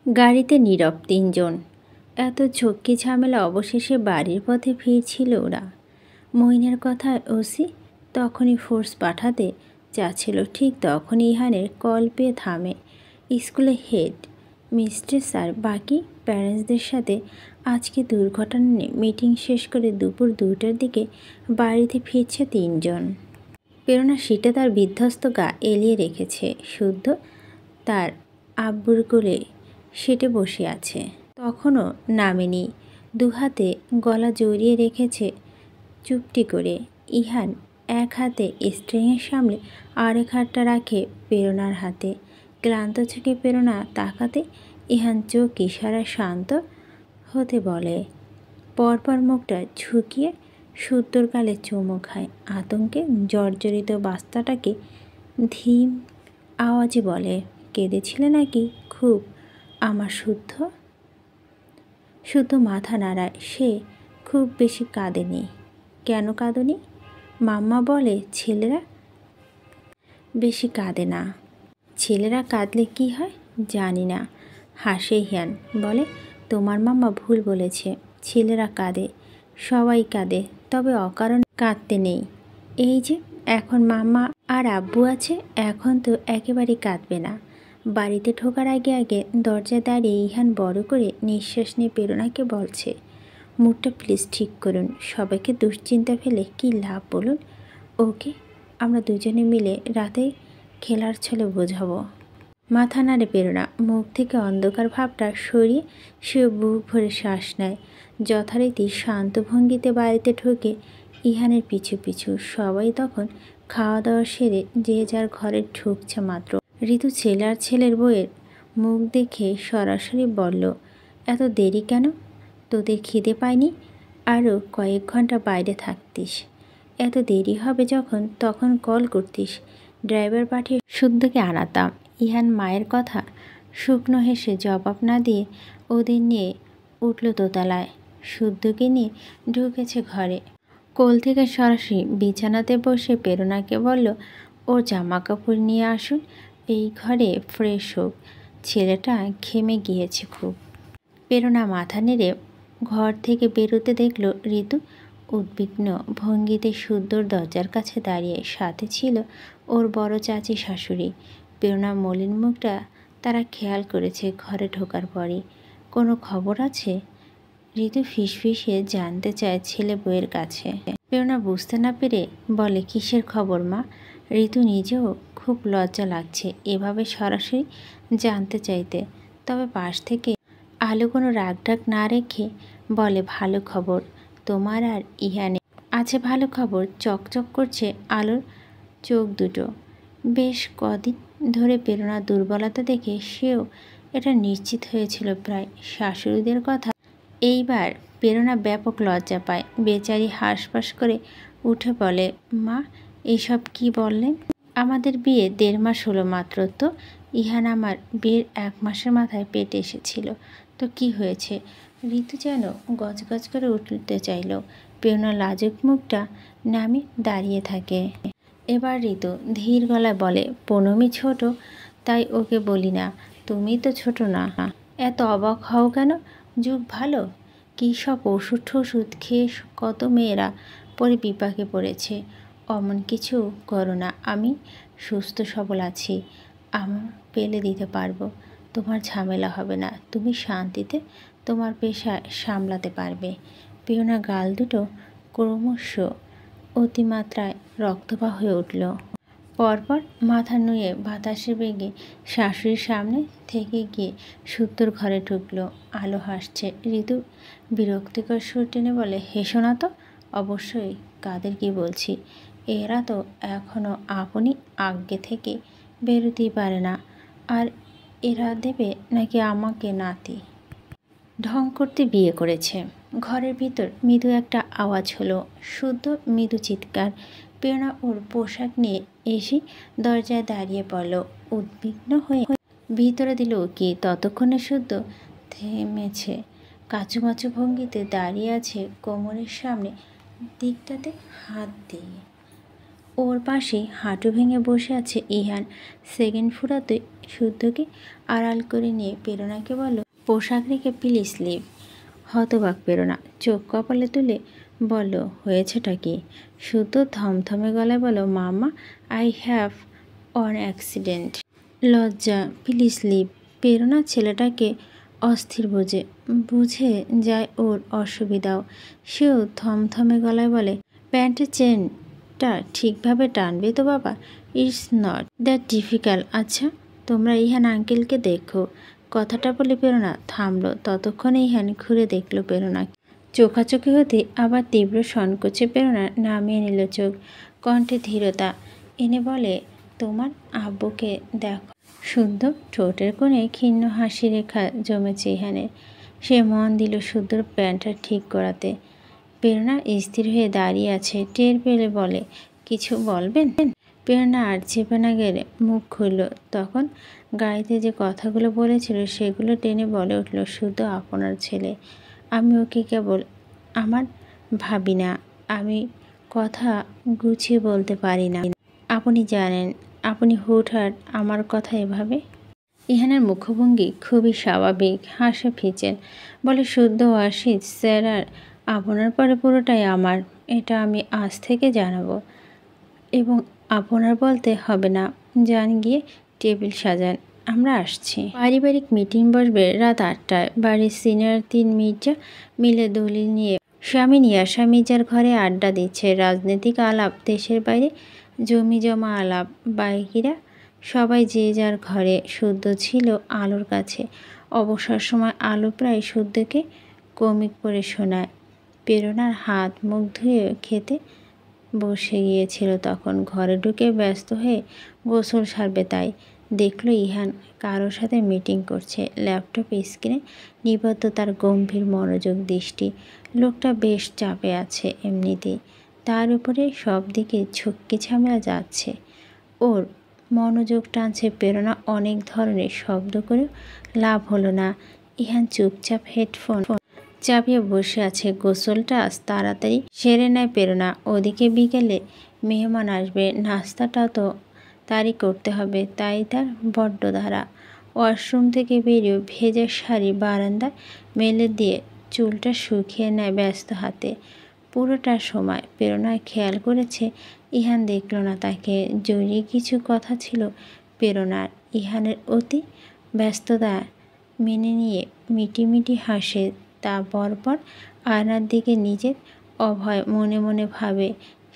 গাড়িতে নীরব তিনজন। এত ঝক্কি ঝামেলা অবশেষে বাড়ির পথে ফিরছিল ওরা। মইনের কথায় ওসি তখনই ফোর্স পাঠাতে চাচ্ছিল, ঠিক তখনই ইহানের কল পেয়ে থামে। স্কুলে হেড মিস্ট্রেস আর বাকি প্যারেন্টসদের সাথে আজকে দুর্ঘটনা নিয়ে মিটিং শেষ করে দুপুর 2টার দিকে বাড়িতে ফিরছে তিনজন। প্রেরণা সিটে তার বিধ্বস্ত গা এলিয়ে রেখেছে। শুদ্ধ তার আব্বুর কোলে সিটে বসে আছে, তখনও নামেনি। দুহাতে গলা জড়িয়ে রেখেছে চুপটি করে। ইহান এক হাতে স্ট্রিংয়ের সামনে আরেক হাতটা রাখে প্রেরণার হাতে। ক্লান্ত চোখে প্রেরণা তাকাতে ইহান চোখ ইশারায় শান্ত হতে বলে। পরপর মুখটা ঝুঁকিয়ে শুদ্ধর গালে চুমু খায়। আতঙ্কে জর্জরিত বাস্তাটাকে ধীম আওয়াজে বলে, কেঁদেছিলে নাকি খুব আমার শুদ্ধ? শুদ্ধ মাথা নাড়ায়। সে খুব বেশি কাঁদেনি। কেন কাঁদনি? মাম্মা বলে ছেলেরা বেশি কাঁদে না। ছেলেরা কাঁদলে কি হয় জানি না। হাসে ইহান, বলে তোমার মাম্মা ভুল বলেছে। ছেলেরা কাঁদে, সবাই কাঁদে, তবে অকারণে কাঁদতে নেই। এই যে এখন মাম্মা আর আব্বু আছে, এখন তো একেবারে কাঁদবে না। বাড়িতে ঢোকার আগে আগে দরজায় দাঁড়িয়ে ইহান বড় করে নিঃশ্বাস নিয়ে প্রেরণাকে বলছে, মুডটা প্লিজ ঠিক করুন। সবাইকে দুশ্চিন্তা ফেলে কি লাভ বলুন? ওকে, আমরা দুজনে মিলে রাতে খেলার ছলে বোঝাবো। মাথা নাড়ে প্রেরণা। মুখ থেকে অন্ধকার ভাবটা সরিয়ে সে বুক ভরে শ্বাস নেয়। যথারীতি শান্ত ভঙ্গিতে বাড়িতে ঢোকে ইহানের পিছু পিছু। সবাই তখন খাওয়া দাওয়া সেরে যে যার ঘরে ঢুকছে মাত্র। ঋতু ছেলে আর ছেলের বউয়ের মুখ দেখে সরাসরি বলল, এত দেরি কেন? তোদের খিদে পায়নি? আরও কয়েক ঘন্টা বাইরে থাকতিস। এত দেরি হবে যখন তখন কল করতিস, ড্রাইভার পাঠিয়ে শুদ্ধকে আনাতাম। ইহান মায়ের কথা শুকনো হেসে জবাব না দিয়ে ওদের নিয়ে উঠল দোতলায়। শুদ্ধকে নিয়ে ঢুকেছে ঘরে। কোল থেকে সরাসরি বিছানাতে বসে প্রেরণাকে বলল, ওর জামা কাপড় নিয়ে আসুন, এই ঘরে ফ্রেশ হোক। ছেলেটা ঘেমে গিয়েছে খুব। প্রেরণা মাথা নেড়ে ঘর থেকে বেরোতে দেখল ঋতু উদ্বিগ্ন ভঙ্গিতে শুদ্ধর দরজার কাছে দাঁড়িয়ে। সাথে ছিল ওর বড় চাচি শাশুড়ি। প্রেরণা মলিন মুখটা তারা খেয়াল করেছে ঘরে ঢোকার পরই। কোনো খবর আছে? ঋতু ফিসফিসে জানতে চায় ছেলে বউয়ের কাছে। প্রেরণা বুঝতে না পেরে বলে, কিসের খবর মা? ঋতু নিজেও খুব লজ্জা লাগছে এভাবে সরাসরি জানতে চাইতে। তবে পাশ থেকে আলো কোনো রাগঢাক না রেখে বলে, ভালো খবর তোমার আর ইহানে আছে। ভালো খবর। চকচক করছে আলোর চোখ দুটো। বেশ কদিন ধরে প্রেরণার দুর্বলতা দেখে সেও এটা নিশ্চিত হয়েছিল প্রায়। শাশুড়িদের কথা এইবার প্রেরণা ব্যাপক লজ্জা পায়। বেচারি হাঁসফাঁস করে উঠে বলে, মা এইসব কি বললেন? আমাদের বিয়ে 1.5 মাস হলো মাত্র। তো ইহান আমার বিয়ের 1 মাসের মাথায় পেটে এসেছিল, তো কি হয়েছে? ঋতু যেন গজগজ করে উঠতে চাইল। প্রেরণা লাজুক মুখটা নামে দাঁড়িয়ে থাকে। এবার ঋতু ধীর গলায় বলে, পুনমি ছোট, তাই ওকে বলি না। তুমি তো ছোট না। এত অবাক হও কেন? যুগ ভালো। কী সব ওষুধ টষুধ খেয়ে কত মেয়েরা পরে বিপাকে পড়েছে। অমন কিছু করো না। আমি সুস্থ সবল আছি, আমার পেলে দিতে পারবো। তোমার ঝামেলা হবে না। তুমি শান্তিতে তোমার পেশা সামলাতে পারবে। প্রেরণা গাল দুটো ক্রমশ অতিমাত্রায় রক্তবা হয়ে উঠল। পরপর মাথা নুয়ে বাতাসের বেগে শাশুড়ির সামনে থেকে গিয়ে শুদ্ধর ঘরে ঢুকলো। আলো হাসছে। ঋতু বিরক্তিকর সুর টেনে বলে, হেসো না তো। অবশ্যই কাদের কি বলছি? এরা তো এখনও আপনি আগে থেকে বেরোতেই পারে না। আর এরা দেবে নাকি আমাকে নাতি? ঢং করতে বিয়ে করেছে। ঘরের ভিতর মৃদু একটা আওয়াজ হলো। শুদ্ধ মৃদু চিৎকার। প্রেরণা ওর পোশাক নিয়ে এসে দরজায় দাঁড়িয়ে পড়ল উদ্বিগ্ন হয়ে। ভিতরে দিল কি? ততক্ষণে শুদ্ধ থেমেছে। কাচুমাচু ভঙ্গিতে দাঁড়িয়ে আছে কোমরের সামনে দিকটাতে হাত দিয়ে। ওর পাশে হাঁটু ভেঙে বসে আছে ইহান। সেকেন্ড ফুরাতে শুদ্ধকে আড়াল করে নিয়ে প্রেরণাকে বলল, পোশাক রেখে প্লিজ লিভ। হতবাক প্রেরণা চোখ কপালে তুলে বলল, হয়েছেটা কি? শুদ্ধ থমথমে গলায় বলল, মামা, আই হ্যাভ অন অ্যাক্সিডেন্ট। লজ্জা, প্লিজ লিভ। প্রেরণা ছেলেটাকে অস্থির বুঝে যায় ওর অসুবিধাও। সেও থমথমে গলায় বলে, প্যান্টের চেনটা ঠিকভাবে টানবে তো বাবা? It's not that difficult. আচ্ছা, তোমরা ইহান আঙ্কেলকে দেখো। কথাটা বলে প্রেরণা থামলো। ততক্ষণে ইহান ঘুরে দেখল প্রেরণাকে। চোখাচোখি হতে আবার তীব্র সংকোচে প্রেরণা নামিয়ে নিল চোখ। কণ্ঠে ধীরতা এনে বলে, তোমার আব্বুকে দেখো। শুদ্ধ ঠোঁটের কোণে ক্ষীণ হাসি রেখা জমেছে ইহানের। সে মন দিল শুদ্ধর প্যান্টটা ঠিক করাতে। প্রেরণা স্থির হয়ে দাঁড়িয়ে আছে। টের পেলে বলে, কিছু বলবেন? প্রেরণা আর চেপে না গেলে মুখ খুলল। তখন গাড়িতে যে কথাগুলো বলেছিল সেগুলো টেনে বলে উঠল, শুদ্ধ আপনার ছেলে। আমি ওকে কেবল আমার ভাবি না। আমি কথা গুছিয়ে বলতে পারি না। আপনি জানেন, আপনি হুটহাট আমার কথা এভাবে। ইহানের মুখভঙ্গি খুবই স্বাভাবিক। হাসে ফিচেল বলে, শুদ্ধ আশিস স্যার, আর আপনার পরে পুরোটাই আমার। এটা আমি আজ থেকে জানাবো। এবং আপনার বলতে হবে না। যান গিয়ে টেবিল সাজান, আমরা আসছি। পারিবারিক মিটিং বসবে রাত 8টায়। বাড়ির সিনিয়র 3 মির্জা মিলে দলিল নিয়ে স্বামী নিয়াশা মির্জার ঘরে আড্ডা দিচ্ছে। রাজনৈতিক আলাপ, দেশের বাইরে জমি জমা আলাপ। বাইকিরা সবাই যে যার ঘরে। শুদ্ধ ছিল আলোর কাছে। অবসর সময় আলো প্রায় শুদ্ধকে কমিক পড়ে শোনায়। প্রেরণার হাত মুখ ধুয়ে খেতে বসে গিয়েছিল তখন। ঘরে ঢুকে ব্যস্ত হয়ে গোসল সারবে, তাই দেখল ইহান কারোর সাথে মিটিং করছে। ল্যাপটপ স্ক্রিনে নিবদ্ধ তার গম্ভীর মনোযোগ দৃষ্টি। লোকটা বেশ চাপে আছে এমনিতেই। তার উপরে সব দিকে ঝক্কি ঝামেলা যাচ্ছে। ওর মনোযোগ টানছে। প্রেরণা অনেক ধরনের শব্দ করেও লাভ হলো না। ইহান চুপচাপ হেডফোন চাপিয়ে বসে আছে। গোসলটা তাড়াতাড়ি সেরে নেয় প্রেরণা। ওদিকে বিকেলে মেহমান আসবে, নাস্তাটা তো তারই করতে হবে, তাই তার বড্ড ধারা। ওয়াশরুম থেকে বেরিয়ে ভেজা শাড়ি বারান্দায় মেলে দিয়ে চুলটা শুকিয়ে নেয় ব্যস্ত হাতে। পুরোটা সময় প্রেরণা খেয়াল করেছে, ইহান দেখল না তাকে। জরুরি কিছু কথা ছিল প্রেরণার। ইহানের অতি ব্যস্ততা মেনে নিয়ে মিটিমিটি হাসে। তা পরপর আয়নার দিকে নিজের অভয় মনে মনে ভাবে,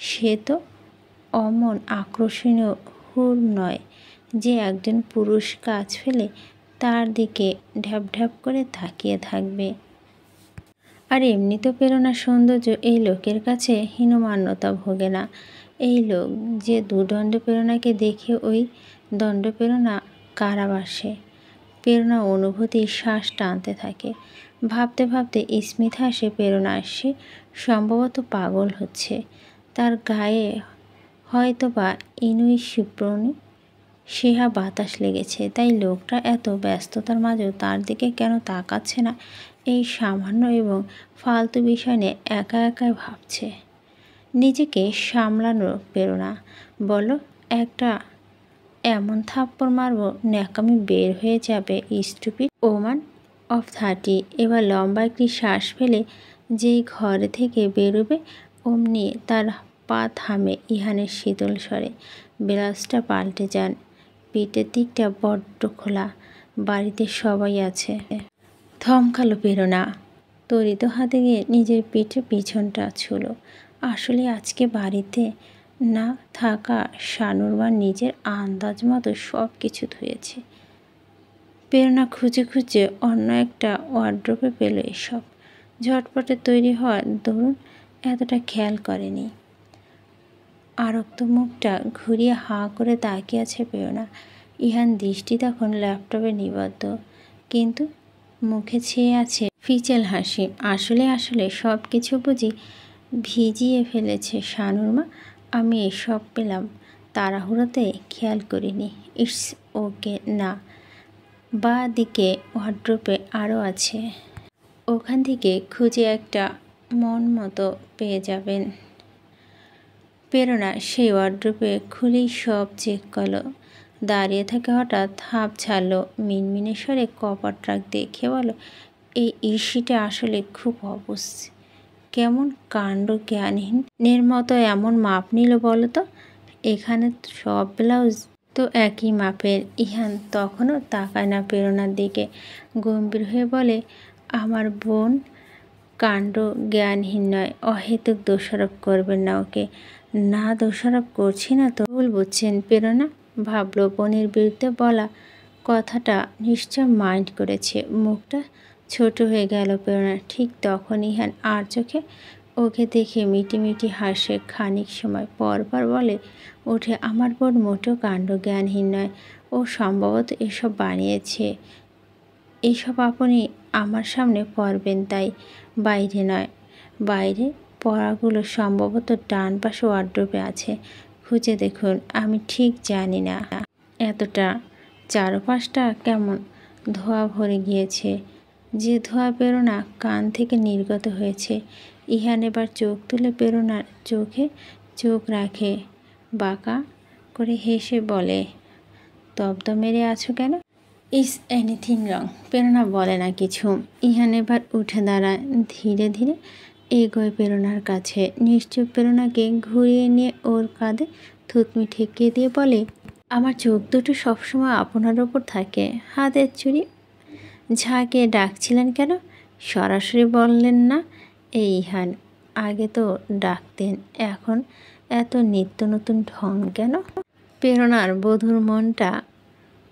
সে তো অমন আকর্ষণীয় হুর নয় যে একজন পুরুষ কাজ ফেলে তার দিকে ঢ্যাপ ঢ্যাপ করে তাকিয়ে থাকবে। আর এমনি তো প্রেরণার সৌন্দর্য এই লোকের কাছে হীনমান্যতা ভোগে না। এই লোক যে দুদণ্ড প্রেরণাকে দেখে ওই দণ্ড প্রেরণা কারাবাসে। প্রেরণা অনুভূতি শ্বাস টানতে থাকে। ভাবতে ভাবতে স্মিত হাসে প্রেরণা। সে সম্ভবত পাগল হচ্ছে। তার গায়ে হয়তো বা ইনুই শিপ্রণী সেহা বাতাস লেগেছে। তাই লোকটা এত ব্যস্ততার মাঝেও তার দিকে কেন তাকাচ্ছে না, এই সামান্য এবং ফালতু বিষয় নিয়ে একা একাই ভাবছে। নিজেকে সামলানোর প্রেরণা বলো, একটা এমন থাপ্পড় মারব ন্যাকামি বের হয়ে যাবে। Stupid Oman of 30। এবার লম্বা একটি শ্বাস ফেলে যেই ঘর থেকে বেরোবে অমনি তার পা থামে ইহানের শীতল স্বরে। ব্লাউজটা পাল্টে যান। পিঠের দিকটা বড্ড খোলা। বাড়িতে সবাই আছে। থমকালো প্রেরণা। তরিত হাতে গিয়ে নিজের পিঠে পিছনটা ছুলো। আসলে আজকে বাড়িতে না থাকা শানুরমা নিজের আন্দাজ মতো সব কিছু ধুয়েছে। প্রেরণা খুঁজে খুঁজে অন্য একটা ওয়ার্ড্রোবে পেল এসব। ঝটপটে তৈরি হওয়ার দরুন এতটা খেয়াল করেনি। আরক্ত মুখটা ঘুরিয়ে হাঁ করে তাকিয়ে আছে প্রেরণা। ইহান দৃষ্টি তখন ল্যাপটপে নিবদ্ধ, কিন্তু মুখে ছেয়ে আছে ফিচেল হাসি। আসলে সব কিছু বুঝি ভিজিয়ে ফেলেছে শানুরমা। আমি এসব পেলাম তাড়াহুড়োতে, খেয়াল করিনি। It's okay. না, বাঁ দিকে ওয়ার্ড্রোবে আরও আছে। ওখান থেকে খুঁজে একটা মন মতো পেয়ে যাবেন। প্রেরণা সেই ওয়ার্ড্রোবে খুলেই সব চেক করলো। দাঁড়িয়ে থেকে হঠাৎ হাঁপ ছাড়লো, মিনমিনে স্বরে কপার ট্রাক দেখে বলো, এই ঈর্ষিটা আসলে খুব কেমন কাণ্ড জ্ঞানহীনের মতো এমন মাপ নিল বলো তো। এখানে সব ব্লাউজ তো একই মাপের। ইহান তখনও তাকায় না প্রেরণার দিকে, গম্ভীর হয়ে বলে, আমার বোন কাণ্ড জ্ঞানহীন নয়, অহেতুক দোষারোপ করবেন না ওকে। না, দোষারোপ করছি না তো। ভুল বুঝছেন প্রেরণা ভাবলো বোনের বিরুদ্ধে বলা কথাটা নিশ্চয় মাইন্ড করেছে। মুখটা ছোট হয়ে গেল প্রেরণা। ঠিক তখন ইহান আর চোখে ওকে দেখে মিটিমিটি হাসে। খানিক সময় পর বলে ওঠে, আমার বোন মোটেও কাণ্ড জ্ঞানহীন নয়, ও সম্ভবত এসব বানিয়েছে। এইসব আপনি আমার সামনে পরবেন তাই, বাইরে নয়। বাইরে পড়াগুলো সম্ভবত ডান পাশে ওয়ার্ড্রোবে আছে, খুঁজে দেখুন। আমি ঠিক জানি না। এতটা চারপাশটা কেমন ধোঁয়া ভরে গিয়েছে, যে ধোঁয়া প্রেরণা কান থেকে নির্গত হয়েছে। ইহান এবার চোখ তুলে প্রেরণার চোখে চোখ রাখে, বাঁকা করে হেসে বলে, তব্দ মেরে আছো কেন? Is anything wrong? প্রেরণা বলে না কিছু। ইহান এবার উঠে দাঁড়ায়, ধীরে ধীরে এগোয় প্রেরণার কাছে। নিশ্চুপ প্রেরণাকে ঘুরিয়ে নিয়ে ওর কাঁধে থুতনি ঠেকিয়ে দিয়ে বলে, আমার চোখ দুটো সবসময় আপনার ওপর থাকে। হাতের চুড়ি ঝাঁকে ডাকছিলেন কেন? সরাসরি বললেন না? এই ইহান, আগে তো ডাকতেন, এখন এত নিত্য নতুন ঢং কেন? প্রেরণার বধূর মনটা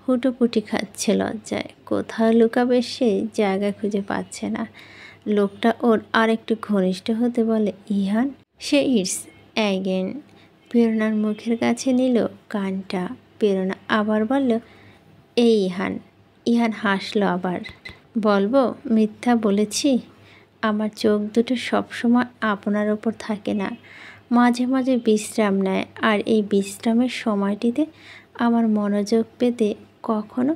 হুটোপুটি খাচ্ছে লজ্জায়। কোথাও লুকাবে সেই জায়গা খুঁজে পাচ্ছে না। লোকটা ওর আর একটু ঘনিষ্ঠ হতে বলে, ইহান। সে ইটস অ্যাগেন প্রেরণার মুখের কাছে নিল কানটা। প্রেরণা আবার বলল, এই ইহান। ইহান হাসলো আবার। বলবো মিথ্যা বলেছি? আমার চোখ দুটো সবসময় আপনার ওপর থাকে না, মাঝে মাঝে বিশ্রাম নেয়। আর এই বিশ্রামের সময়টিতে আমার মনোযোগ পেতে কখনো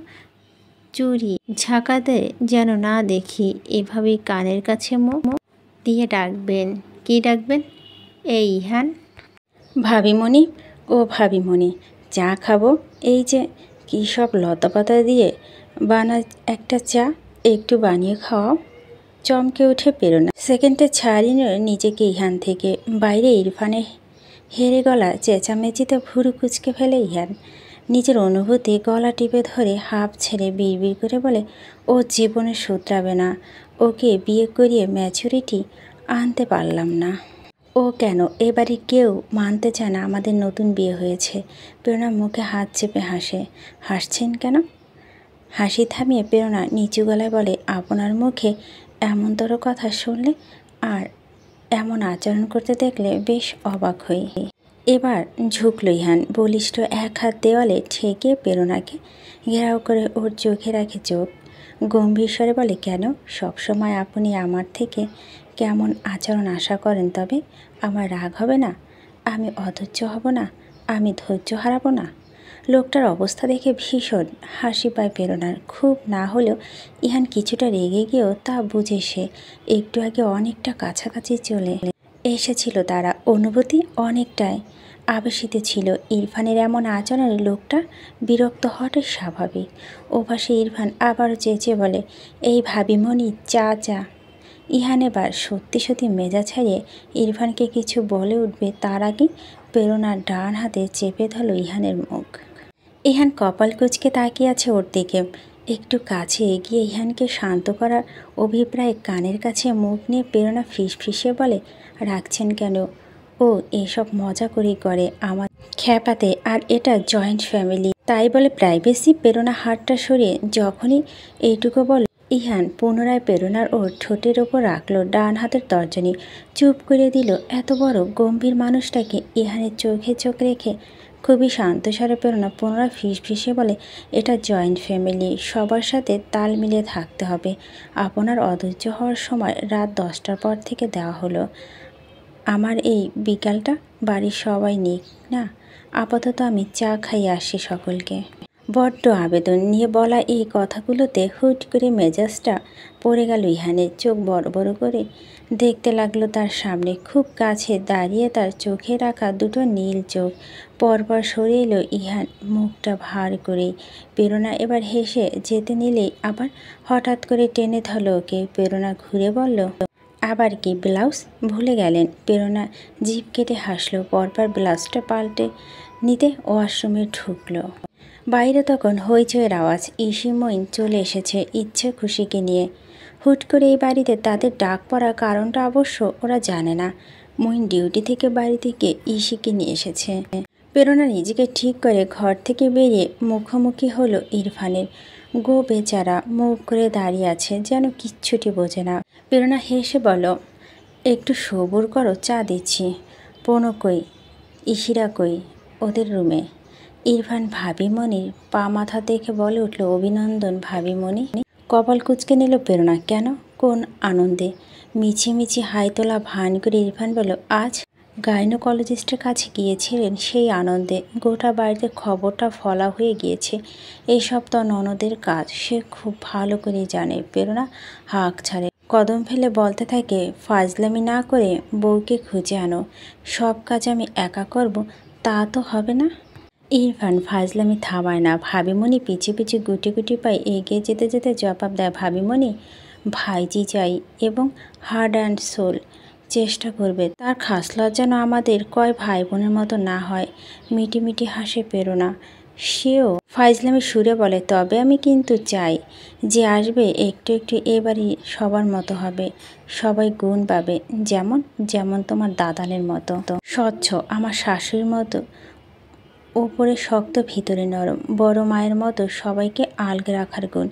চুরি ঝাঁকাতে যেন না দেখি। এভাবেই কানের কাছে মুখ দিয়ে ডাকবেন। কি ডাকবেন? এই ইহান। ভাবিমণি, ও ভাবিমণি, চা খাবো। এই যে কী সব লতাপাতা দিয়ে বানা একটা চা, একটু বানিয়ে খাওয়াও। চমকে উঠে প্রেরণা। সেকেন্ডে ছাড়িয়ে নিল নিজেকে ইহান থেকে। বাইরে ইরফানের হেরে গলা চেঁচামেচিতে ভুরু কুচকে ফেলে ইহান। নিজের অনুভূতি গলা টিপে ধরে হাঁপ ছেড়ে বিড়বিড় করে বলে, ও জীবনে শুধরাবে না। ওকে বিয়ে করিয়ে ম্যাচুরিটি আনতে পারলাম না। ও কেন এবারে কেউ মানতে চায় না আমাদের নতুন বিয়ে হয়েছে। প্রেরণা মুখে হাত চেপে হাসে। হাসছেন কেন? হাসি থামিয়ে প্রেরণা নিচু গলায় বলে, আপনার মুখে এমনতর কথা শুনলে আর এমন আচরণ করতে দেখলে বেশ অবাক হই। এবার ঝুঁকল ইহান। বলিষ্ঠ এক হাত দেওয়ালে ঠেকে প্রেরণাকে ঘেরাও করে ওর চোখে রাখে চোখ। গম্ভীর স্বরে বলে, কেন সবসময় আপনি আমার থেকে কেমন আচরণ আশা করেন? তবে আমার রাগ হবে না? আমি অধৈর্য হব না? আমি ধৈর্য হারাবো না? লোকটার অবস্থা দেখে ভীষণ হাসি পায় প্রেরণার। খুব না হলেও ইহান কিছুটা রেগে গিয়েও তা বুঝে সে একটু আগে অনেকটা কাছাকাছি চলে এসেছিল তারা। অনুভূতি অনেকটাই আবেশিত ছিল। ইরফানের এমন আচরণে লোকটা বিরক্ত হওয়াটাই স্বাভাবিক। ওপাশে ইরফান আবারও চেঁচিয়ে বলে, এই ভাবিমণি, চা চা। ইহান এবার সত্যি সত্যি মেজাজ ছাড়িয়ে ইরফানকে কিছু বলে উঠবে, তার আগে প্রেরণার ডান হাতে চেপে ধরল ইহানের মুখ। ইহান কপাল কুঁচকে তাকিয়ে আছে ওর দিকে। একটু কাছে এগিয়ে ইহানকে শান্ত করার অভিপ্রায় কানের কাছে মুখ নিয়ে প্রেরণা ফিসফিসে বলে, রাখছেন কেন? ও এসব মজা করেই করে আমার খ্যাপাতে, আর এটা জয়েন্ট ফ্যামিলি, তাই বলে প্রাইভেসি। প্রেরণা হাতটা সরিয়ে যখনই এইটুকু বল, ইহান পুনরায় প্রেরণার ওর ঠোঁটের ওপর রাখলো ডান হাতের তর্জনী। চুপ করে দিল। এত বড় গম্ভীর মানুষটাকে ইহানের চোখে চোখ রেখে খুবই শান্ত স্বরে প্রেরণা পুনরায় ফিসফিসে বলে, এটা জয়েন্ট ফ্যামিলি, সবার সাথে তাল মিলিয়ে থাকতে হবে। আপনার অধৈর্য হওয়ার সময় রাত 10টার পর থেকে দেওয়া হলো। আমার এই বিকালটা বাড়ির সবাই নিক না, আপাতত আমি চা খাইয়ে আসি সকলকে। বড্ড আবেদন নিয়ে বলা এই কথাগুলোতে হুট করে মেজাজটা পড়ে গেল ইহানের। চোখ বড় বড় করে দেখতে লাগলো তার সামনে। খুব কাছে দাঁড়িয়ে তার চোখে রাখা দুটো নীল চোখ পরপর সরে এলো ইহান, মুখটা ভার করে। প্রেরণা এবার হেসে যেতে নিলেই আবার হঠাৎ করে টেনে ধরল ওকে। প্রেরণা ঘুরে বলল, আবার কি ব্লাউজ ভুলে গেলেন? প্রেরণা জিভ কেটে হাসলো। পরপর ব্লাউজটা পাল্টে নিতে ওয়াশরুমে ঢুকলো। বাইরে তখন হইচইয়ের আওয়াজ। ইসি মইন চলে এসেছে ইচ্ছে খুশিকে নিয়ে। হুট করে এই বাড়িতে তাদের ডাক পড়ার কারণটা অবশ্য ওরা জানে না। মইন ডিউটি থেকে বাড়ি থেকে ইসিকে নিয়ে এসেছে। প্রেরণা নিজেকে ঠিক করে ঘর থেকে বেরিয়ে মুখোমুখি হলো ইরফানের। গো বেচারা মুখ করে দাঁড়িয়ে আছে, যেন কিচ্ছুটি বোঝে না। প্রেরণা হেসে বলল, একটু সবুর করো, চা দিচ্ছি। পনো কই, ইশিরা কই? ওদের রুমে। ইরফান ভাবিমণির পা মাথা দেখে বলে উঠল, অভিনন্দন ভাবিমণি। কপাল কুঁচকে নিল প্রেরণা। কেন? কোন আনন্দে? মিছিমিছি হাই তোলা ভান করে ইরফান বলল, আজ গাইনোকোলজিস্টের কাছে গিয়েছিলেন, সেই আনন্দে। গোটা বাড়িতে খবরটা ফলা হয়ে গিয়েছে। এইসব তো ননদের কাজ, সে খুব ভালো করে জানে। প্রেরণা হাঁক ছাড়ে, কদম ফেলে বলতে থাকে, ফাজলামি না করে বউকে খুঁজে আনো। সব কাজ আমি একা করব তা তো হবে না। ইরফান ফাজলামি থামায় না। ভাবিমণি পিছু পিছু গুটি গুটি পায়ে এগিয়ে যেতে যেতে জবাব দেয়, ভাবিমণি ভাইজি চাই এবং হার্ড অ্যান্ড সোল চেষ্টা করবে তার খাসলত যেন আমাদের কয় ভাই বোনের মতো না হয়। মিটি মিটি হাসে প্রেরণা। সেও ফাজলামি সুরে বলে, তবে আমি কিন্তু চাই যে আসবে একটু একটু এবারই সবার মতো হবে, সবাই গুণ পাবে, যেমন যেমন তোমার দাদানের মতো স্বচ্ছ, আমার শাশুড়ির মতো ওপরে শক্ত ভিতরে নরম, বড় মায়ের মতো সবাইকে আলগে রাখার গুণ,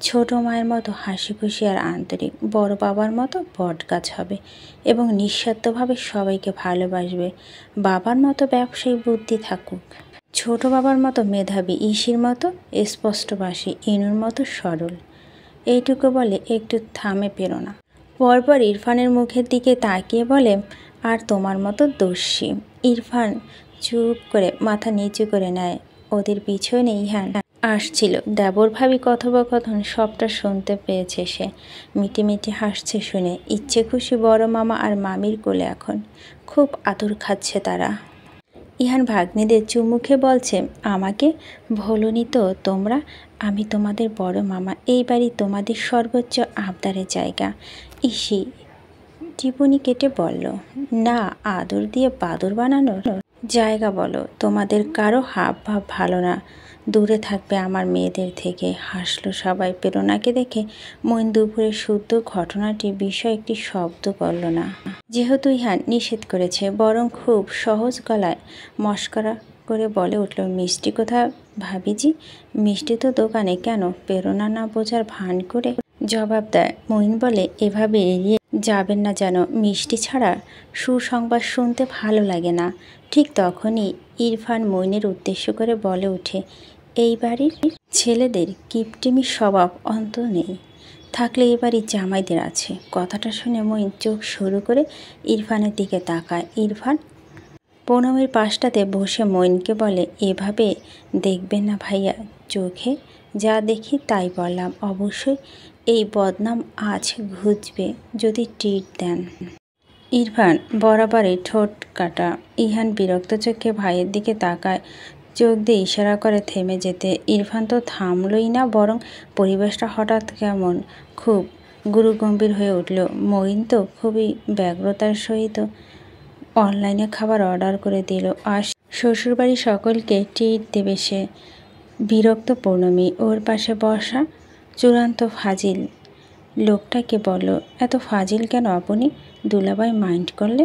ছোট মায়ের মতো হাসি খুশি আর আন্তরিক, বড় বাবার মতো বটগাছ হবে এবং নিঃস্বার্থভাবে সবাইকে ভালোবাসবে। বাবার মতো ব্যবসায়ী বুদ্ধি থাকুক, ছোট বাবার মতো মেধাবী, ইসির মতো স্পষ্টভাষী, ইনুর মতো সরল। এইটুকু বলে একটু থামে প্রেরণা। পরপর ইরফানের মুখের দিকে তাকিয়ে বলে, আর তোমার মতো দস্যি। ইরফান চুপ করে মাথা নিচু করে নেয়। ওদের পিছনে ইহান আসছিল। দেবর ভাবি কথোপকথন সবটা শুনতে পেয়েছে সে। মিটি মিটি হাসছে শুনে। ইচ্ছে খুশি বড় মামা আর মামির কোলে এখন। খুব আদর খাচ্ছে তারা। ইহান ভাগ্নিদের চুমুখে বলছে, আমাকে ভোলনি তো তোমরা, আমি তোমাদের বড় মামা। এই বাড়ি তোমাদের সর্বোচ্চ আবদারের জায়গা। ইসি টিপুনি কেটে বলল, না আদর দিয়ে বাদর বানানোর জায়গা বলো। তোমাদের কারো হাব ভাব ভালো না, দূরে থাকবে আমার মেয়েদের থেকে। হাসলো সবাই। প্রেরণাকে দেখে মইন দুপুরে শুদ্ধ ঘটনাটি বিষয় একটি শব্দ করল না। যেহেতু ইহান নিষেধ করেছে, বরং খুব সহজ গলায় মস্করা করে বলে উঠল, মিষ্টি কোথা ভাবিজি? মিষ্টি তো দোকানে। কেন? প্রেরণা না বোঝার ভান করে জবাব দেয়। মইন বলে, এভাবে এড়িয়ে যাবেন না যেন, মিষ্টি ছাড়া সুসংবাদ শুনতে ভালো লাগে না। ঠিক তখনই ইরফান মইনের উদ্দেশ্য করে বলে ওঠে, এই বাড়ির ছেলেদের কিপটিমি স্বভাব অন্ত নেই, থাকলে এই বাড়ির জামাইদের আছে। কথাটা শুনে মইন চোখ শুরু করে ইরফানের দিকে তাকায়। ইরফান প্রণমের পাশটাতে বসে মইনকে বলে, এভাবে দেখবেন না ভাইয়া, চোখে যা দেখি তাই বললাম। অবশ্যই এই বদনাম আজ ঘুচবে যদি ট্রিট দেন। ইরফান বরাবরই ঠোঁট কাটা। ইহান বিরক্ত চোখে ভাইয়ের দিকে তাকায়, চোখ দিয়ে ইশারা করে থেমে যেতে। ইরফান তো থামলই না, বরং পরিবেশটা হঠাৎ কেমন খুব গুরুগম্ভীর হয়ে উঠল। মইন তো খুবই ব্যগ্রতার সহিত অনলাইনে খাবার অর্ডার করে দিল। আর শ্বশুরবাড়ির সকলকে ট্রিট দেবে সে। বিরক্ত পৌর্ণমী ওর পাশে বসা চূড়ান্ত ফাজিল লোকটাকে বলল, এত ফাজিল কেন আপনি? দুলাভাই মাইন্ড করলে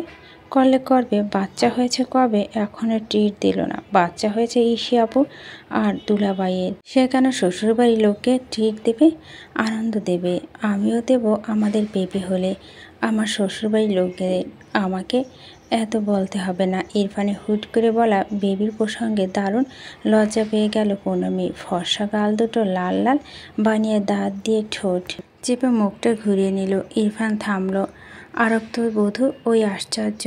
করবে। বাচ্চা হয়েছে কবে, এখনও ট্রিট দিল না। বাচ্চা হয়েছে ইসি আপু আর দুলাভাইয়ের, সে কেন শ্বশুরবাড়ির লোককে ট্রিট দেবে, আনন্দ দেবে? আমিও দেব আমাদের বেবি হলে আমার শ্বশুরবাড়ির লোকদের। আমাকে এত বলতে হবে না। ইরফানে হুট করে বলা বেবির প্রসঙ্গে দারুণ লজ্জা পেয়ে গেল পৌর্ণমী। ফর্সা গাল দুটো লাল লাল বানিয়ে দাঁত দিয়ে ঠোঁট চেপে মুখটা ঘুরিয়ে নিল। ইরফান থামল। আরক্ত বধূ ওই আশ্চর্য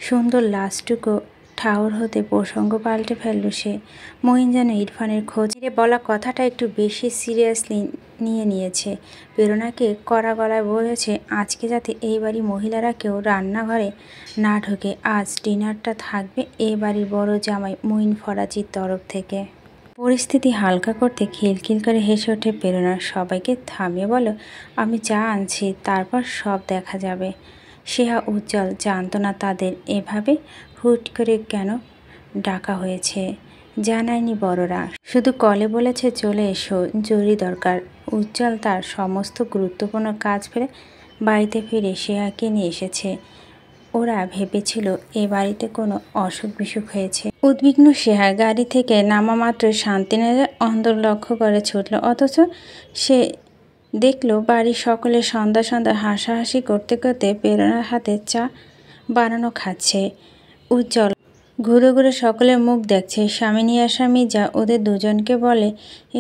সুন্দর লাশটুকু ঠাউর হতে প্রসঙ্গ পাল্টে ফেলল সে। মহিন যেন ইরফানের খোঁজ নিয়ে বলা কথাটা একটু বেশি সিরিয়াসলি নিয়েছে। প্রেরণাকে কড়া গলায় বলেছে, আজকে যাতে এই বাড়ির মহিলারা কেউ রান্নাঘরে না ঢোকে। আজ ডিনারটা থাকবে এ বাড়ির বড় জামাই মঈন ফরাজির তরফ থেকে। পরিস্থিতি হালকা করতে খিলখিল করে হেসে ওঠে প্রেরণা। সবাইকে থামিয়ে বলো, আমি চা আনছি, তারপর সব দেখা যাবে। সেহা উজ্জ্বল জানতো না তাদের এভাবে হুট করে কেন ডাকা হয়েছে। জানায়নি বড়রা, শুধু কলে বলেছে চলে এসো, জরুরি দরকার। উজ্জ্বল তার সমস্ত গুরুত্বপূর্ণ কাজ ফেলে বাড়িতে ফিরে সেহাকে নিয়ে এসেছে। ওরা ভেবেছিল এ বাড়িতে কোনো অসুখ বিসুখ হয়েছে। উদ্বিগ্ন সেহা গাড়ি থেকে নামা মাত্র শান্তিনগর অন্দর লক্ষ্য করে ছুটল, অথচ সে দেখল বাড়ির সকলে সন্ধ্যা সন্ধ্যা হাসাহাসি করতে করতে প্রেরণার হাতে চা বানানো খাচ্ছে। উজ্জ্বল ঘুরে ঘুরে সকলের মুখ দেখছে। স্বামিনী আর স্বামী যা ওদের দুজনকে বলে,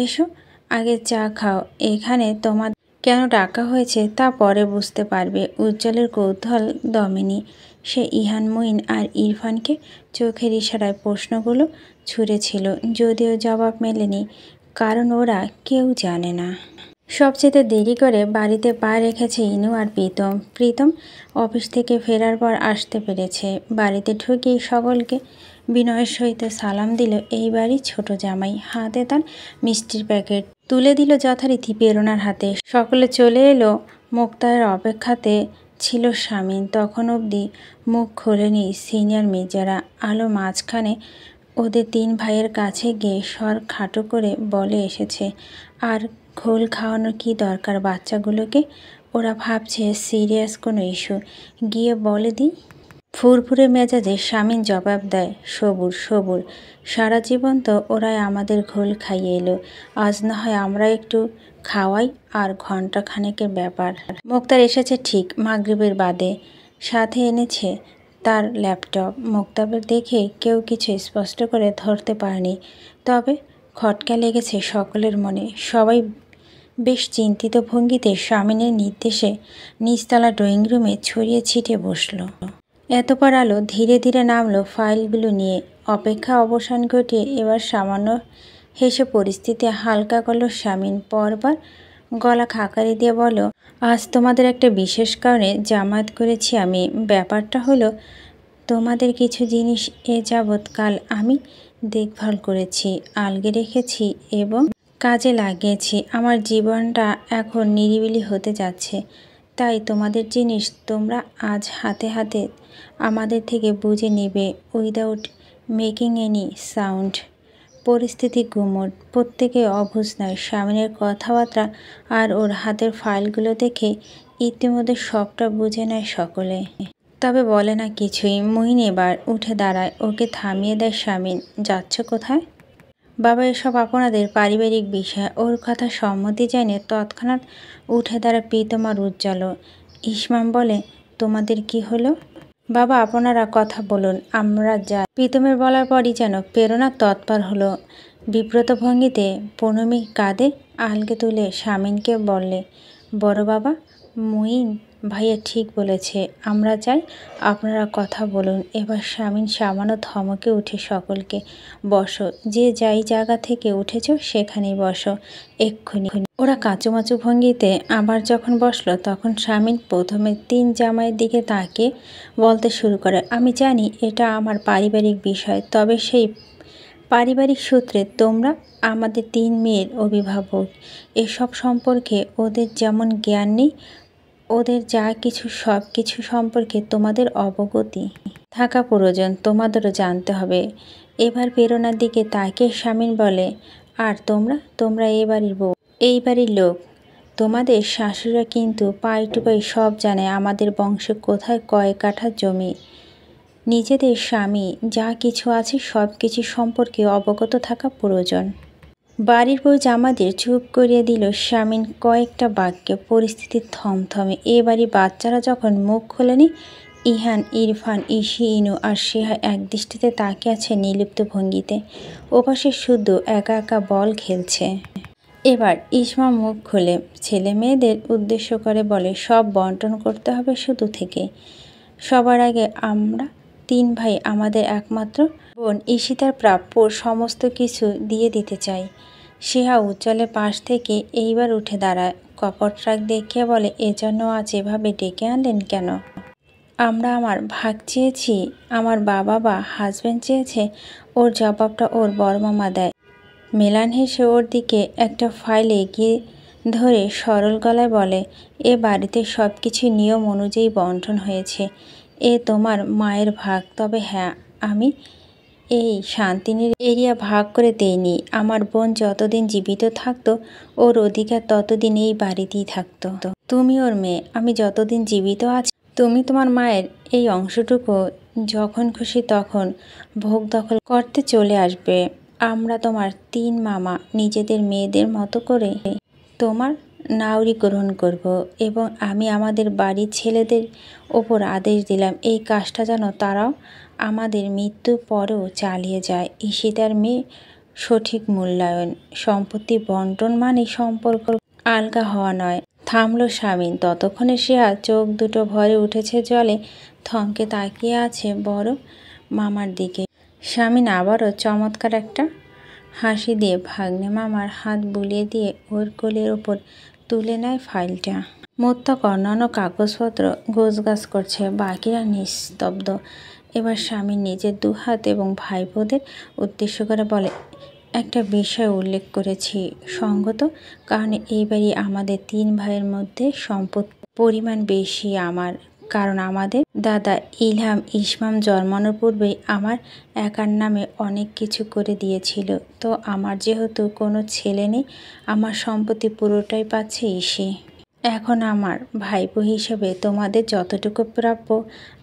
এসো আগে চা খাও, এখানে তোমার কেন ডাকা হয়েছে তা পরে বুঝতে পারবে। উজ্জ্বলের কৌতূহল দমেনি। সে ইহান, মঈন আর ইরফানকে চোখের ইশারায় প্রশ্নগুলো ছুঁড়েছিল, যদিও জবাব মেলেনি, কারণ ওরা কেউ জানে না। সবচেয়ে দেরি করে বাড়িতে পা রেখেছে ইনু আর প্রীতম অফিস থেকে ফেরার পর আসতে পেরেছে। বাড়িতে ঢুকেই সকলকে বিনয়ের সহিত সালাম দিল এই বাড়ির ছোট জামাই। হাতে তার মিষ্টির প্যাকেট তুলে দিল যথারীতি প্রেরণার হাতে। সকলে চলে এলো। মুক্তায়ের অপেক্ষাতে ছিল স্বামী। তখন অবধি মুখ খোলেনি সিনিয়র মির্জারা। আলো মাঝখানে ওদের তিন ভাইয়ের কাছে গিয়ে স্বর খাটো করে বলে এসেছে, আর ঘোল খাওয়ানোর কি দরকার বাচ্চাগুলোকে? ওরা ভাবছে সিরিয়াস কোনো ইস্যু। গিয়ে বলে দিই। ফুরফুরে মেজাজে স্বামীন জবাব দেয়, সবুর সবুর, সারা জীবন তো ওরাই আমাদের ঘোল খাইয়ে এলো, আজ না হয় আমরা একটু খাওয়াই। আর ঘন্টা খানেকের ব্যাপার। মুক্তার এসেছে ঠিক মাগরিবের বাদে, সাথে এনেছে তার ল্যাপটপ। মুক্তাবের দেখে কেউ কিছু স্পষ্ট করে ধরতে পারেনি, তবে খটকা লেগেছে সকলের মনে। সবাই বেশ চিন্তিত ভঙ্গিতে স্বামীনের নির্দেশে নিচতলা ড্রয়িং রুমে ছড়িয়ে ছিটিয়ে বসল। এতপর আলো ধীরে ধীরে নামলো ফাইলগুলো নিয়ে। অপেক্ষা অবসান ঘটিয়ে এবার সামান্য হেসে পরিস্থিতি হালকা করলো স্বামীন। পরবার গলা খাকারি দিয়ে বলো, আজ তোমাদের একটা বিশেষ কারণে জামায়াত করেছি আমি। ব্যাপারটা হলো, তোমাদের কিছু জিনিস এ যাবৎকাল আমি দেখভাল করেছি, আলগে রেখেছি এবং কাজে লাগিয়েছি। আমার জীবনটা এখন নিরিবিলি হতে যাচ্ছে, তাই তোমাদের জিনিস তোমরা আজ হাতে হাতে আমাদের থেকে বুঝে নেবে, উইদাউট মেকিং এনি সাউন্ড। পরিস্থিতি গুমোট, প্রত্যেকে অবুঝ নয়। স্বামীনের কথাবার্তা আর ওর হাতের ফাইলগুলো দেখে ইতিমধ্যে সবটা বুঝে নেয় সকলে, তবে বলে না কিছুই। মঈন এবার উঠে দাঁড়ায়, ওকে থামিয়ে দেয় স্বামীন। যাচ্ছ কোথায়? বাবা, এসব আপনাদের পারিবারিক বিষয়। ওর কথা সম্মতি জানিয়ে তৎক্ষণাৎ উঠে দাঁড়ায় প্রীতম আর উজ্জ্বল। ইসমাম বলে, তোমাদের কি হলো? বাবা, আপনারা কথা বলুন, আমরা যাই। প্রীতমের বলার পরই যেন প্রেরণা তৎপর হলো। বিব্রত ভঙ্গিতে প্রণমী কাঁধে আলগে তুলে স্বামীনকে বললে, বড় বাবা, মঈন ভাইয়া ঠিক বলেছে, আমরা যাই, আপনারা কথা বলুন। এবার স্বামীন সামান্য ধমকে উঠে সকলকে, বসো, যে যাই জায়গা থেকে উঠেছ সেখানেই বসো এক্ষুনি। ওরা কাঁচুমাচু ভঙ্গিতে আবার যখন বসলো, তখন স্বামীন প্রথমে তিন জামাইয়ের দিকে তাকিয়ে বলতে শুরু করে, আমি জানি এটা আমার পারিবারিক বিষয়, তবে সেই পারিবারিক সূত্রে তোমরা আমাদের তিন মেয়ের অভিভাবক। এসব সম্পর্কে ওদের যেমন জ্ঞান নেই, ওদের যা কিছু সব কিছু সম্পর্কে তোমাদের অবগতি থাকা প্রয়োজন, তোমাদেরও জানতে হবে। এবার প্রেরণার দিকে তাকিয়ে স্বামীন বলে, আর তোমরা এই বাড়ির বউ, এই বাড়ির লোক। তোমাদের শাশুড়িরা কিন্তু পাই টু পাই সব জানে আমাদের বংশে কোথায় কয় কাঠা জমি, নিজেদের স্বামী যা কিছু আছে সব কিছু সম্পর্কে অবগত থাকা প্রয়োজন। বাড়ির বউ জামাদের চুপ করিয়ে দিল স্বামীন কয়েকটা বাক্যে। পরিস্থিতি থমথমে। এ বাড়ির বাচ্চারা যখন মুখ খোলেনি, ইহান, ইরফান, ইসি, ইনু আর সেহা এক দৃষ্টিতে তাকিয়ে আছে নির্লিপ্ত ভঙ্গিতে। ওপাশে শুদ্ধ একা একা বল খেলছে। এবার ইসমা মুখ খুলে ছেলে মেয়েদের উদ্দেশ্য করে বলে, সব বন্টন করতে হবে শুধু থেকে। সবার আগে আমরা তিন ভাই আমাদের একমাত্র বোন ঈশিতার প্রাপ্য সমস্ত কিছু দিয়ে দিতে চাই। শিহা উজ্জ্বলের পাশ থেকে এইবার উঠে দাঁড়ায়, কপট রাগ দেখিয়ে বলে, এজন্য আজ এভাবে ডেকে আনলেন কেন? আমরা আমার ভাগ চেয়েছি, আমার বাবা বা হাজব্যান্ড চেয়েছে। ওর জবাবটা ওর বড়মামা দেয়। মেলান হেসে ওর দিকে একটা ফাইল এগিয়ে ধরে সরল গলায় বলে, এ বাড়িতে সব কিছু নিয়ম অনুযায়ী বন্টন হয়েছে। এ তোমার মায়ের ভাগ। তবে হ্যাঁ, আমি এই শান্তিনীর এরিয়া ভাগ করে দেইনি। আমার বোন যতদিন জীবিত থাকতো ওর অধিকার ততদিন এই বাড়িতেই থাকতো। তুমি ওর মেয়ে, আমি যতদিন জীবিত আছি তুমি তোমার মায়ের এই অংশটুকু যখন খুশি তখন ভোগ দখল করতে চলে আসবে। আমরা তোমার তিন মামা নিজেদের মেয়েদের মতো করে তোমার নাউরি গ্রহণ করব এবং আমি আমাদের বাড়ির ছেলেদের ওপর আদেশ দিলাম এই কাজটা যেন তারাও আমাদের মৃত্যুর পরেও চালিয়ে যায়। ঈশিতার মেয়ে সঠিক মূল্যায়ন। সম্পত্তি বন্টন মানে সম্পর্ক আলগা হওয়া নয়। থামলো স্বামীন। ততক্ষণে শিহা চোখ দুটো ভরে উঠেছে জলে, থমকে তাকিয়ে আছে বড় মামার দিকে। স্বামীন আবারও চমৎকার একটা হাসি দিয়ে ভাগ্নে মামার হাত বুলিয়ে দিয়ে ওর কোলের ওপর তুলে নেয় ফাইলটা। মোত্তাক অন্যান্য কাগজপত্র গোছগাছ করছে, বাকিরা নিস্তব্ধ। এবার স্বামী নিজের দুহাত এবং ভাইপোদের উদ্দেশ্য করে বলে, একটা বিষয় উল্লেখ করেছি সঙ্গত কারণে এইবারই আমাদের তিন ভাইয়ের মধ্যে সম্পত্তির পরিমাণ বেশি আমার, কারণ আমাদের দাদা ইলহাম ইসমাম জন্মানোর পূর্বেই আমার একার নামে অনেক কিছু করে দিয়েছিল। তো আমার যেহেতু কোনো ছেলে নেই, আমার সম্পত্তি পুরোটাই পাচ্ছে ইসি। এখন আমার ভাইপো হিসেবে তোমাদের যতটুকু প্রাপ্য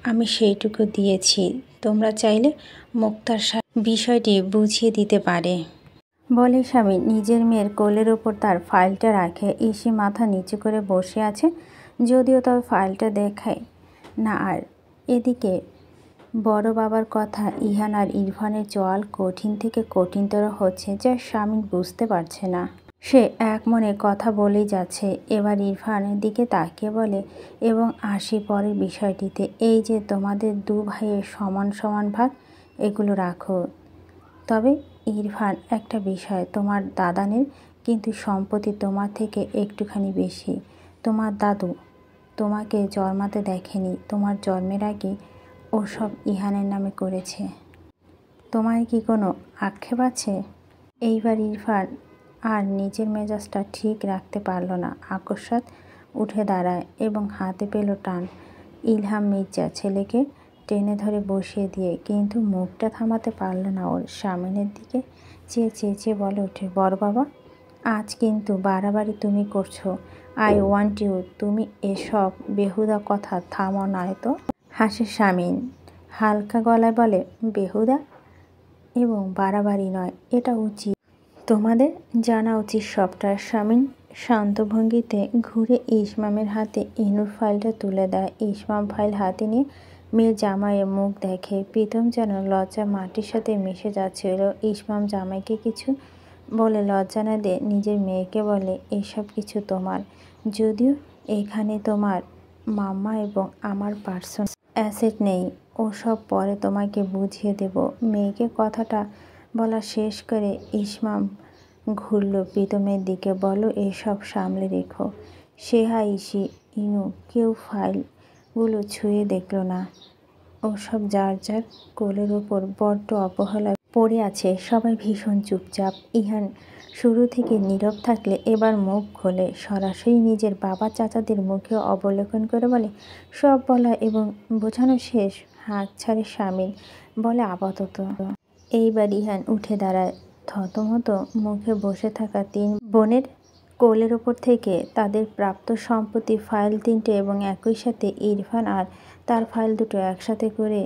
আমি সেইটুকু দিয়েছি। তোমরা চাইলে মুক্তার বিষয়টি বুঝিয়ে দিতে পারে বলে স্বামী নিজের মেয়ের কোলের ওপর তার ফাইলটা রাখে। ইসি মাথা নিচু করে বসে আছে, যদিও তবে ফাইলটা দেখায় না। আর এদিকে বড় বাবার কথা ইহান আর ইরফানের চোয়াল কঠিন থেকে কঠিনতর হচ্ছে, যা স্বামী বুঝতে পারছে না। সে এক মনে কথা বলেই যাচ্ছে। এবার ইরফানের দিকে তাকিয়ে বলে, এবং আসি পরের বিষয়টিতে। এই যে তোমাদের দু ভাইয়ের সমান সমান ভাগ, এগুলো রাখো। তবে ইরফান, একটা বিষয়, তোমার দাদানের কিন্তু সম্পত্তি তোমার থেকে একটুখানি বেশি। তোমার দাদু তোমাকে জন্মাতে দেখেনি, তোমার জন্মের আগে ওসব ইহানের নামে করেছে। তোমায় কি কোনো আক্ষেপ আছে? এইবার ইরফান আর নিজের মেজাজটা ঠিক রাখতে পারল না। আকস্মাৎ উঠে দাঁড়ায় এবং হাতে পেল টান। ইলহাম মির্জা ছেলেকে টেনে ধরে বসিয়ে দিয়ে কিন্তু মুখটা থামাতে পারল না ওর। স্বামীনের দিকে চেয়ে চেয়ে বলে ওঠে, বড় বাবা, আজ কিন্তু বাড়াবাড়ি তুমি করছো। I want you. তুমি এসব বেহুদা কথা থামাও নয়তো। হাসে স্বামীন, হালকা গলায় বলে, বেহুদা এবং বাড়াবাড়ি নয়, এটা উচিত। তোমাদের জানা উচিত সবটা। স্বামীন শান্ত ভঙ্গিতে ঘুরে ইসমামের হাতে ইনুর ফাইলটা তুলে দেয়। ইসমাম ফাইল হাতে নিয়ে মেয়ের জামাইয়ের মুখ দেখে। প্রীতম যেন লজ্জা মাটির সাথে মিশে যাচ্ছিল। ইসমাম জামাইকে কিছু বলে লজ্জা না দিয়ে নিজের মেয়েকে বলে, এসব কিছু তোমার, যদিও এখানে তোমার মাম্মা এবং আমার পার্সোনাল অ্যাসেট নেই। ওসব পরে তোমাকে বুঝিয়ে দেব। মেয়েকে কথাটা বলা শেষ করে ইসমাম ঘুরল প্রীতমের দিকে। বলো, এসব সামলে রেখো। সেহা, ইসি, ইনু কেউ ফাইলগুলো ছুঁয়ে দেখল না। ওসব যার যার কোলের ওপর বড্ড অবহেলায় পড়ে আছে। সবাই ভীষণ চুপচাপ। ইহান শুরু থেকে নীরব থাকলে এবার মুখ খোলে, সরাসরি নিজের বাবা চাচাদের মুখে অবলোকন করে বলে, সব বলা এবং বোঝানো শেষ। হাঁক ছাড়ে স্বামীন, বলে, আপাতত। এইবার ইহান উঠে দাঁড়ায়। থতমত মুখে বসে থাকা তিন বোনের কোলের ওপর থেকে তাদের প্রাপ্ত সম্পত্তি ফাইল তিনটে এবং একই সাথে ইরফান আর তার ফাইল দুটো একসাথে করে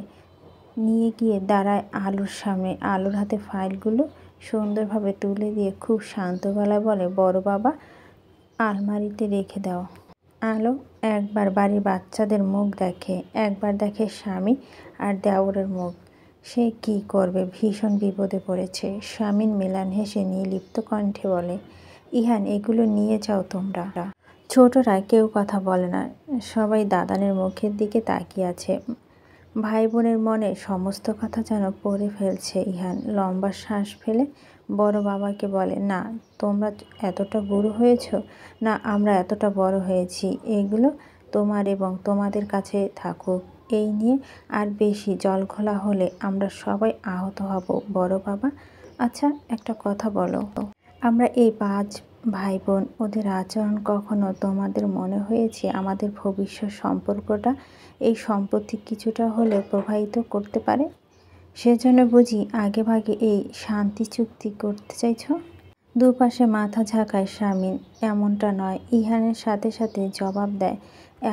নিয়ে গিয়ে দাঁড়ায় আলোর সামনে। আলোর হাতে ফাইলগুলো সুন্দরভাবে তুলে দিয়ে খুব শান্ত গলায় বলে, বড় বাবা, আলমারিতে রেখে দাও। আলো একবার বাড়ির বাচ্চাদের মুখ দেখে, একবার দেখে স্বামী আর দেওরের মুখ। সে কি করবে? ভীষণ বিপদে পড়েছে। স্বামীন মেলান হেসে নির্লিপ্ত কণ্ঠে বলে, ইহান, এগুলো নিয়ে যাও তোমরা। ছোটরা কেউ কথা বলে না, সবাই দাদানের মুখের দিকে তাকিয়ে আছে। ভাই বোনের মনে সমস্ত কথা যেন পড়ে ফেলছে ইহান লম্বা শ্বাস ফেলে বড় বাবাকে বলে, না তোমরা এতটা বুড়ো হয়েছ, না আমরা এতটা বড় হয়েছি, এগুলো তোমার এবং তোমাদের কাছে থাকুক। এই নিয়ে আর বেশি জলঘোলা হলে আমরা সবাই আহত হব বড় বাবা। আচ্ছা একটা কথা বলো, আমরা এই 5 ভাই বোন, ওদের আচরণ কখনো তোমাদের মনে হয়েছে আমাদের ভবিষ্যৎ সম্পর্কটা এই সম্পত্তি কিছুটা হলেও প্রভাবিত করতে পারে? সেজন্য বুঝি আগেভাগে এই শান্তি চুক্তি করতে চাইছ? দুপাশে মাথা ঝাঁকায় শামিন। এমনটা নয়, ইহানের সাথে সাথে জবাব দেয়,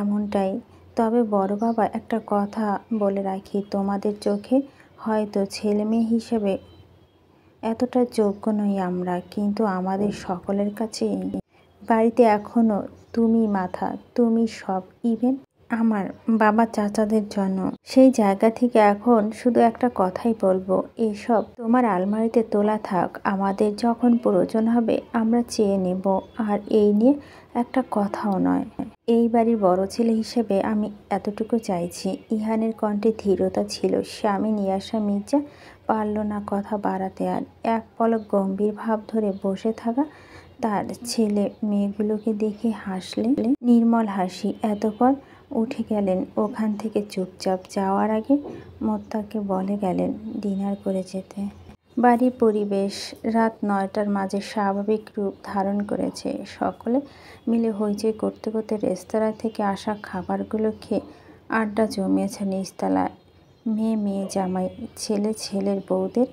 এমনটাই। তবে বড় বাবা একটা কথা বলে রাখি, তোমাদের চোখে হয়তো ছেলে মেয়ে হিসেবে এতটা যোগ্য নই আমরা, কিন্তু আমাদের সকলের কাছে বাড়িতে এখনো তুমি মাথা, তুমি সব, ইভেন আমার বাবা চাচাদের জন্য। সেই জায়গা থেকে এখন শুধু একটা কথাই বলবো, এসব তোমার আলমারিতে তোলা থাক, আমাদের যখন প্রয়োজন হবে আমরা চেয়ে নেব। আর এই নিয়ে একটা কথাও নয়। এই বাড়ির বড় ছেলে হিসেবে আমি এতটুকু চাইছি। ইহানের কণ্ঠে ধীরতা ছিল। স্বামী নিয়াসা মির্জা পারল না কথা বাড়াতে আর। এক পলক গম্ভীর ভাব ধরে বসে থাকা তার ছেলে মেয়েগুলোকে দেখে হাসলেন নির্মল হাসি। এতপর উঠে গেলেন ওখান থেকে চুপচাপ। যাওয়ার আগে মোত্তাকে বলে গেলেন ডিনার করে যেতে। বাড়ির পরিবেশ রাত 9টার মাঝে স্বাভাবিক রূপ ধারণ করেছে। সকলে মিলে হইচই করতে করতে রেস্তোরাঁ থেকে আসা খাবারগুলো খেয়ে আড্ডা জমিয়েছে নিচতলায়। মেয়ে মেয়ে জামাই, ছেলে ছেলের বউদের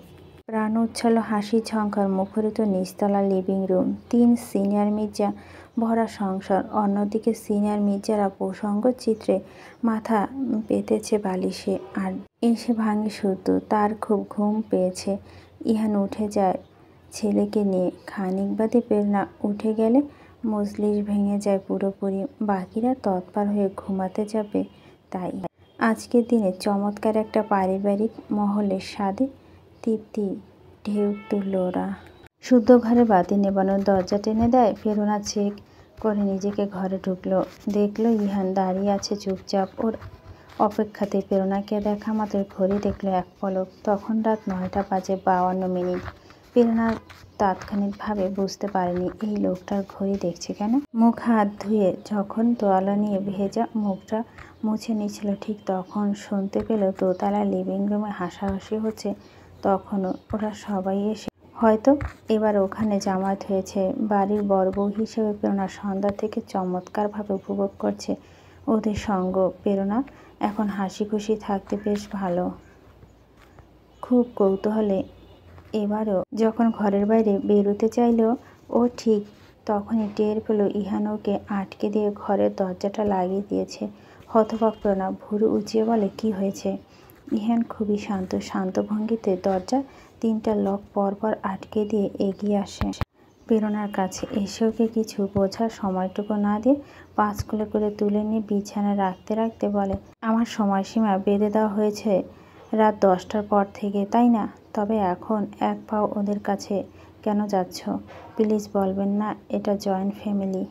প্রাণ উচ্ছল হাসি ঝঙ্কার মুখরিত নিচতলা লিভিং রুম। 3 সিনিয়র মির্জা ভরা সংসার। অন্যদিকে সিনিয়র মির্জারা প্রসঙ্গ চিত্রে মাথা পেতেছে বালিশে। আর এসে ভাঙে শুদ্ধ। তার খুব ঘুম পেয়েছে। ইহান উঠে যায় ছেলেকে নিয়ে। খানিক বাদে প্রেরণা উঠে গেলে মজলিস ভেঙে যায় পুরোপুরি। বাকিরা তৎপর হয়ে ঘুমাতে যাবে। তাই আজকের দিনে চমৎকার একটা পারিবারিক মহলের স্বাদে তৃপ্তি ঢেউ তুলল ওরা। শুদ্ধ ঘরে বাতি নেবানোর দরজা টেনে দেয়। প্রেরণা চেক করে নিজেকে ঘরে ঢুকলো। দেখলো ইহান দাঁড়িয়ে আছে চুপচাপ ওর অপেক্ষাতে। প্রেরণাকে দেখা মাত্র ঘড়ি দেখলো এক পলক। তখন রাত 9টা বাজে 52 মিনিট। প্রেরণা তাৎক্ষণিকভাবে বুঝতে পারেনি এই লোকটার ঘড়ি দেখছে কেন। মুখ হাত ধুয়ে যখন তোয়ালা নিয়ে ভেজা মুখটা মুছে নিচ্ছিল, ঠিক তখন শুনতে পেল দোতলা লিভিং রুমে হাসাহাসি হচ্ছে। তখনও ওরা সবাই এসে হয়তো এবার ওখানে জামায়াত হয়েছে। বাড়ির বড় বউ হিসেবে প্রেরণা সন্ধ্যা থেকে চমৎকারভাবে উপভোগ করছে ওদের সঙ্গ। প্রেরণা এখন হাসি খুশি থাকতে বেশ ভালো। খুব কৌতূহলে এবারও যখন ঘরের বাইরে বেরোতে চাইল ও, ঠিক তখনই টের পেল ইহান ওকে আটকে দিয়ে ঘরের দরজাটা লাগিয়ে দিয়েছে। হতবাক প্রেরণা ভুরু উঁচিয়ে বলে, কি হয়েছে? ইহান খুবই শান্ত ভঙ্গিতে দরজা 3টা লক পরপর আটকে দিয়ে এগিয়ে আসে প্রেরণার কাছে। এসে ওকে কিছু বোঝার সময়টুকু না দিয়ে 5 কোলে করে তুলে নিয়ে বিছানায় রাখতে রাখতে বলে, আমার সময়সীমা বেঁধে দেওয়া হয়েছে রাত 10টার পর থেকে, তাই না? তবে এখন এক পাও ওদের কাছে কেন যাচ্ছ? প্লিজ বলবেন না এটা জয়েন্ট ফ্যামিলি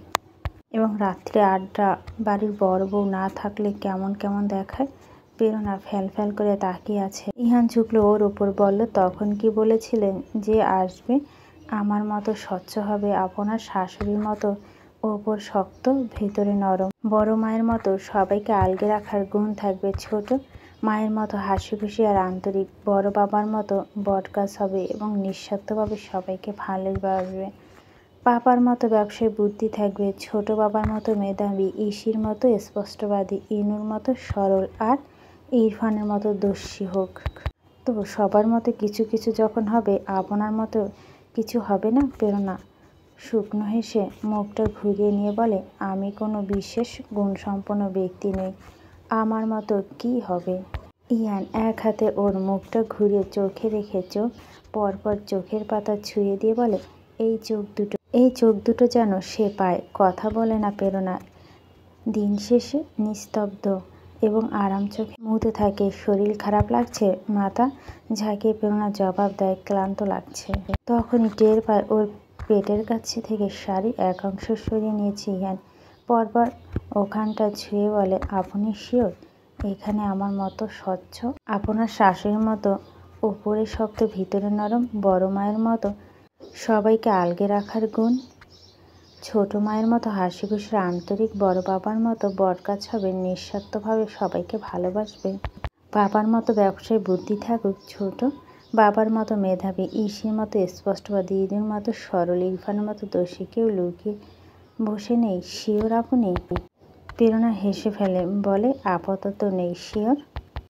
এবং রাত্রে আড্ডা, বাড়ির বড় বউ না থাকলে কেমন কেমন দেখায়? প্রেরণা ফ্যাল করে তাকিয়ে আছে। ইহান ঝুঁকলো ওর উপর। বলল, তখন কি বলেছিলেন যে আসবে? আমার মতো স্বচ্ছ হবে, আপনার শাশুড়ির মতো ওপর শক্ত ভেতরে নরম, বড় মায়ের মতো সবাইকে আলগে রাখার গুণ থাকবে, ছোট মায়ের মতো হাসি খুশি আর আন্তরিক, বড় বাবার মতো বটগাছ হবে এবং নিঃস্বার্থভাবে সবাইকে ভালোবাসবে, পাপার মতো ব্যবসায় বুদ্ধি থাকবে, ছোট বাবার মতো মেধাবী, ইসির মতো স্পষ্টবাদী, ইনুর মতো সরল, আর ইরফানের মতো দস্যি হোক। তো সবার মতো কিছু কিছু যখন হবে, আপনার মতো কিছু হবে না? প্রেরণা শুকনো হেসে মুখটা ঘুরিয়ে নিয়ে বলে, আমি কোনো বিশেষ গুণসম্পন্ন ব্যক্তি নই, আমার মতো কি হবে? ইহান এক হাতে ওর মুখটা ঘুরিয়ে চোখে রেখে চোখ পরপর চোখের পাতা ছুঁয়ে দিয়ে বলে, এই চোখ দুটো যেন সে পায়। কথা বলে না প্রেরণা। দিন শেষে নিস্তব্ধ এবং আরাম চোখে মুতে থাকে। শরীর খারাপ লাগছে? মাথা ঝাঁকিয়ে প্রেরণা জবাব দেয়, ক্লান্ত লাগছে। তখনই টের পায় ওর পেটের কাছে থেকে শাড়ির এক অংশ সরিয়ে নিয়েছে ইহান। পরপর ওখানটা ছুঁয়ে বলে, আপনি শিওর? এখানে আমার মতো স্বচ্ছ, আপনার শাশুড়ির মতো উপরে শক্ত ভিতরে নরম, বড় মায়ের মতো সবাইকে আলগে রাখার গুণ, ছোট মায়ের মতো হাসি খুশির আন্তরিক, বড় বাবার মতো বরকাছ হবে, নিঃস্বার্থভাবে সবাইকে ভালোবাসবে। বাবার মতো ব্যবসায় বুদ্ধি থাকুক, ছোট বাবার মতো মেধাবী, ইসির মতো স্পষ্টবাদী, দিদির মতো সরল, ইরফানের মতো দোষী, কেউ লুকিয়ে বসে নেই। শিওর আপনি? প্রেরণা হেসে ফেলে, বলে আপাতত নেই। শিওর?